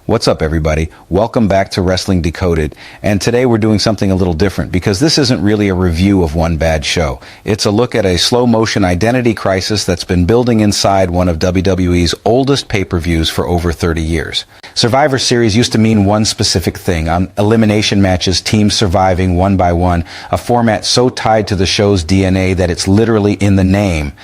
What's up, everybody? Welcome back to Wrestling Decoded. And today we're doing something a little different because this isn't really a review of one bad show. It's a look at a slow-motion identity crisis that's been building inside one of WWE's oldest pay-per-views for over 30 years. Survivor Series used to mean one specific thing: elimination matches, teams surviving one by one, a format so tied to the show's DNA that it's literally in the name.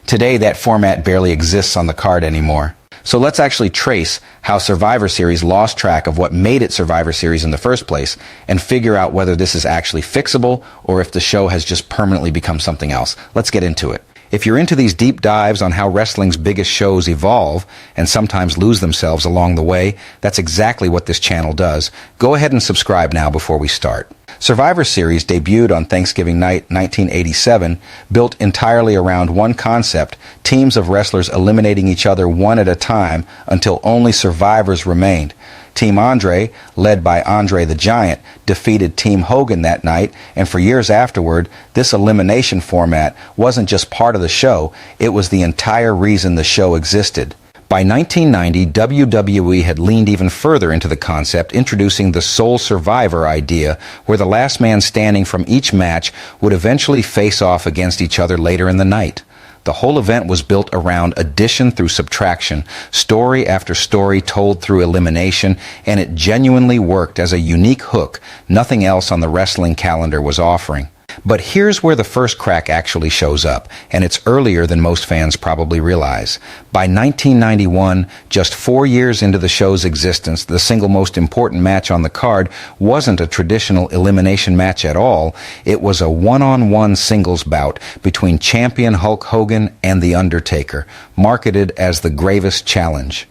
Today, that format barely exists on the card anymore. So let's actually trace how Survivor Series lost track of what made it Survivor Series in the first place and figure out whether this is actually fixable or if the show has just permanently become something else. Let's get into it. If you're into these deep dives on how wrestling's biggest shows evolve and sometimes lose themselves along the way, that's exactly what this channel does. Go ahead and subscribe now before we start. Survivor Series debuted on Thanksgiving night 1987, built entirely around one concept: teams of wrestlers eliminating each other one at a time until only survivors remained. Team Andre, led by Andre the Giant, defeated Team Hogan that night, and for years afterward, this elimination format wasn't just part of the show, it was the entire reason the show existed. By 1990, WWE had leaned even further into the concept, introducing the sole survivor idea, where the last man standing from each match would eventually face off against each other later in the night. The whole event was built around addition through subtraction, story after story told through elimination, and it genuinely worked as a unique hook nothing else on the wrestling calendar was offering. But here's where the first crack actually shows up, and it's earlier than most fans probably realize. By 1991, just 4 years into the show's existence, the single most important match on the card wasn't a traditional elimination match at all. It was a one-on-one singles bout between champion Hulk Hogan and The Undertaker, marketed as the gravest challenge.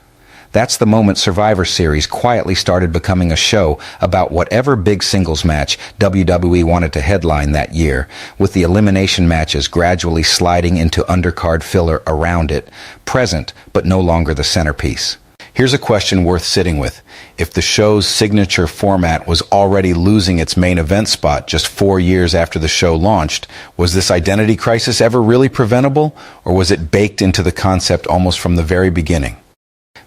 That's the moment Survivor Series quietly started becoming a show about whatever big singles match WWE wanted to headline that year, with the elimination matches gradually sliding into undercard filler around it, present but no longer the centerpiece. Here's a question worth sitting with. If the show's signature format was already losing its main event spot just 4 years after the show launched, was this identity crisis ever really preventable, or was it baked into the concept almost from the very beginning?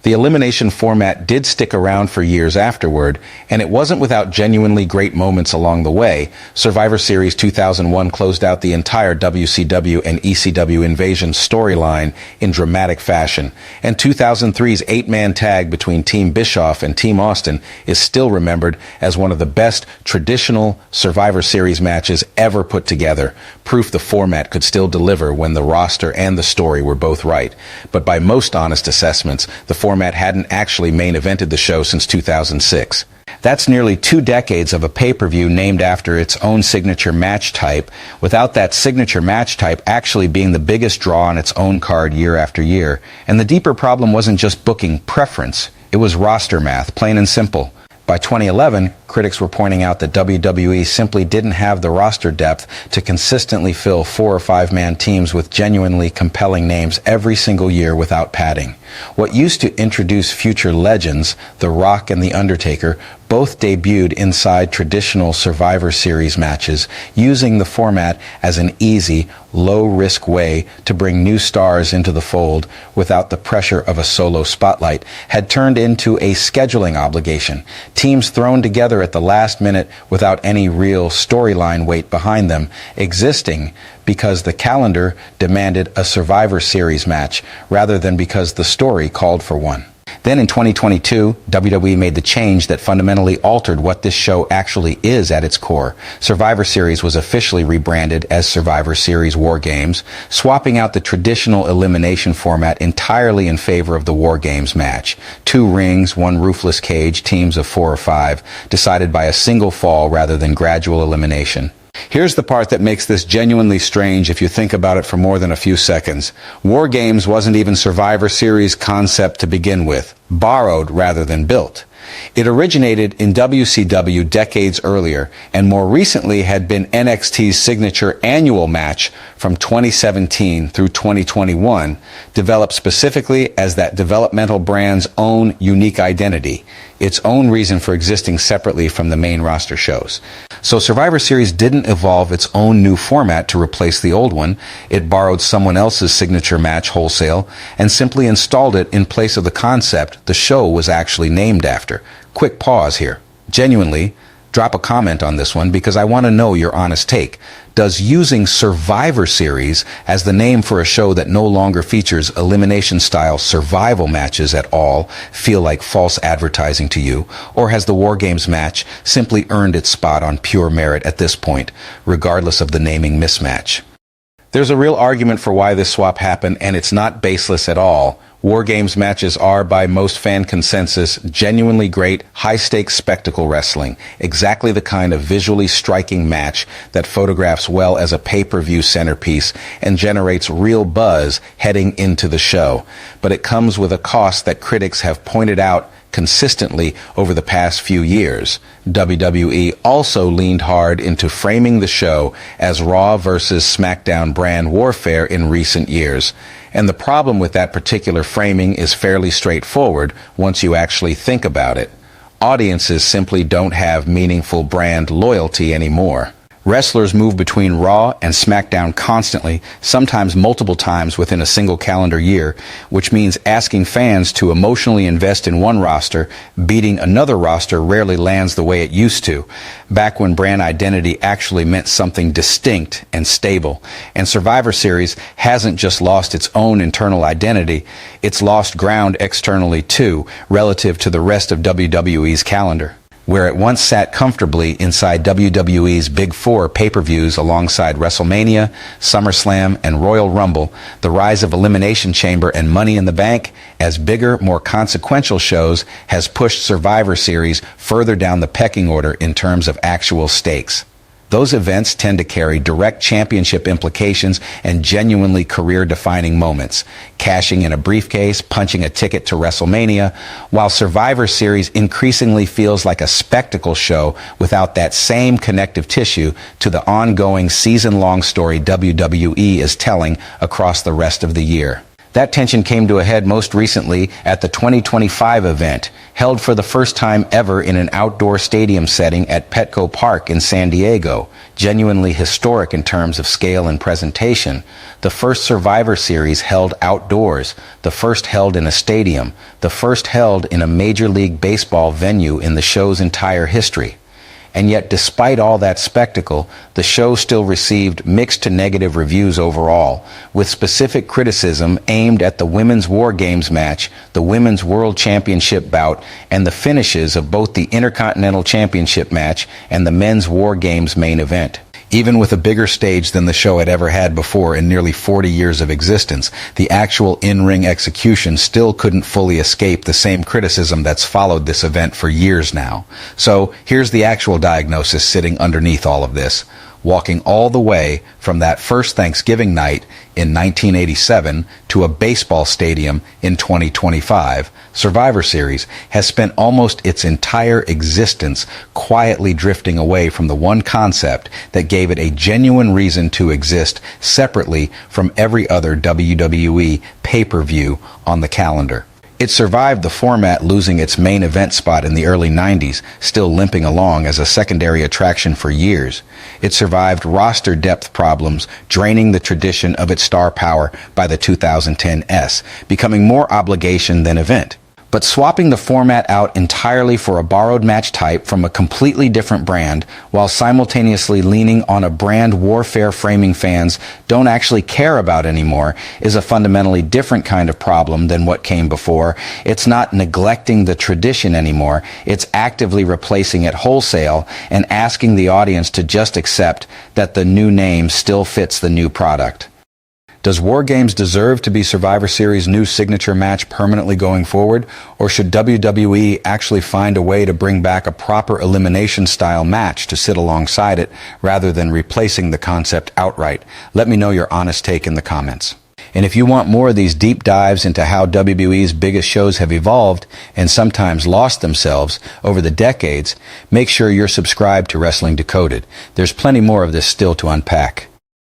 The elimination format did stick around for years afterward, and it wasn't without genuinely great moments along the way. Survivor Series 2001 closed out the entire WCW and ECW Invasion storyline in dramatic fashion, and 2003's 8-man tag between Team Bischoff and Team Austin is still remembered as one of the best traditional Survivor Series matches ever put together, proof the format could still deliver when the roster and the story were both right. But by most honest assessments, the format hadn't actually main evented the show since 2006. That's nearly 2 decades of a pay-per-view named after its own signature match type, without that signature match type actually being the biggest draw on its own card year after year. And the deeper problem wasn't just booking preference, it was roster math, plain and simple. By 2011, critics were pointing out that WWE simply didn't have the roster depth to consistently fill 4 or 5-man teams with genuinely compelling names every single year without padding. What used to introduce future legends, The Rock and The Undertaker, both debuted inside traditional Survivor Series matches, using the format as an easy, low-risk way to bring new stars into the fold without the pressure of a solo spotlight, had turned into a scheduling obligation. Teams thrown together at the last minute without any real storyline weight behind them, existing because the calendar demanded a Survivor Series match rather than because the story called for one. Then in 2022, WWE made the change that fundamentally altered what this show actually is at its core. Survivor Series was officially rebranded as Survivor Series War Games, swapping out the traditional elimination format entirely in favor of the War Games match. 2 rings, 1 roofless cage, teams of 4 or 5, decided by a single fall rather than gradual elimination. Here's the part that makes this genuinely strange if you think about it for more than a few seconds. War Games wasn't even Survivor Series' concept to begin with, borrowed rather than built. It originated in WCW decades earlier, and more recently had been NXT's signature annual match from 2017 through 2021, developed specifically as that developmental brand's own unique identity, its own reason for existing separately from the main roster shows. So Survivor Series didn't evolve its own new format to replace the old one. It borrowed someone else's signature match wholesale and simply installed it in place of the concept the show was actually named after. Quick pause here. Genuinely, drop a comment on this one because I want to know your honest take. Does using Survivor Series as the name for a show that no longer features elimination-style survival matches at all feel like false advertising to you? Or has the War Games match simply earned its spot on pure merit at this point, regardless of the naming mismatch? There's a real argument for why this swap happened, and it's not baseless at all. War Games matches are, by most fan consensus, genuinely great, high-stakes spectacle wrestling, exactly the kind of visually striking match that photographs well as a pay-per-view centerpiece and generates real buzz heading into the show. But it comes with a cost that critics have pointed out consistently over the past few years. WWE also leaned hard into framing the show as Raw versus SmackDown brand warfare in recent years. And the problem with that particular framing is fairly straightforward once you actually think about it. Audiences simply don't have meaningful brand loyalty anymore. Wrestlers move between Raw and SmackDown constantly, sometimes multiple times within a single calendar year, which means asking fans to emotionally invest in one roster, beating another roster rarely lands the way it used to, back when brand identity actually meant something distinct and stable. And Survivor Series hasn't just lost its own internal identity, it's lost ground externally too, relative to the rest of WWE's calendar. Where it once sat comfortably inside WWE's Big Four pay-per-views alongside WrestleMania, SummerSlam, and Royal Rumble, the rise of Elimination Chamber and Money in the Bank as bigger, more consequential shows has pushed Survivor Series further down the pecking order in terms of actual stakes. Those events tend to carry direct championship implications and genuinely career-defining moments, cashing in a briefcase, punching a ticket to WrestleMania, while Survivor Series increasingly feels like a spectacle show without that same connective tissue to the ongoing season-long story WWE is telling across the rest of the year. That tension came to a head most recently at the 2025 event, held for the first time ever in an outdoor stadium setting at Petco Park in San Diego, genuinely historic in terms of scale and presentation. The first Survivor Series held outdoors, the first held in a stadium, the first held in a Major League Baseball venue in the show's entire history. And yet, despite all that spectacle, the show still received mixed to negative reviews overall, with specific criticism aimed at the Women's War Games match, the Women's World Championship bout, and the finishes of both the Intercontinental Championship match and the Men's War Games main event. Even with a bigger stage than the show had ever had before in nearly 40 years of existence, the actual in-ring execution still couldn't fully escape the same criticism that's followed this event for years now. So here's the actual diagnosis sitting underneath all of this. Walking all the way from that first Thanksgiving night in 1987 to a baseball stadium in 2025, Survivor Series has spent almost its entire existence quietly drifting away from the one concept that gave it a genuine reason to exist separately from every other WWE pay-per-view on the calendar. It survived the format losing its main event spot in the early 90s, still limping along as a secondary attraction for years. It survived roster depth problems, draining the tradition of its star power by the 2010s, becoming more obligation than event. But swapping the format out entirely for a borrowed match type from a completely different brand, while simultaneously leaning on a brand warfare framing fans don't actually care about anymore, is a fundamentally different kind of problem than what came before. It's not neglecting the tradition anymore, it's actively replacing it wholesale and asking the audience to just accept that the new name still fits the new product. Does War Games deserve to be Survivor Series' new signature match permanently going forward, or should WWE actually find a way to bring back a proper elimination-style match to sit alongside it, rather than replacing the concept outright? Let me know your honest take in the comments. And if you want more of these deep dives into how WWE's biggest shows have evolved and sometimes lost themselves over the decades, make sure you're subscribed to Wrestling Decoded. There's plenty more of this still to unpack.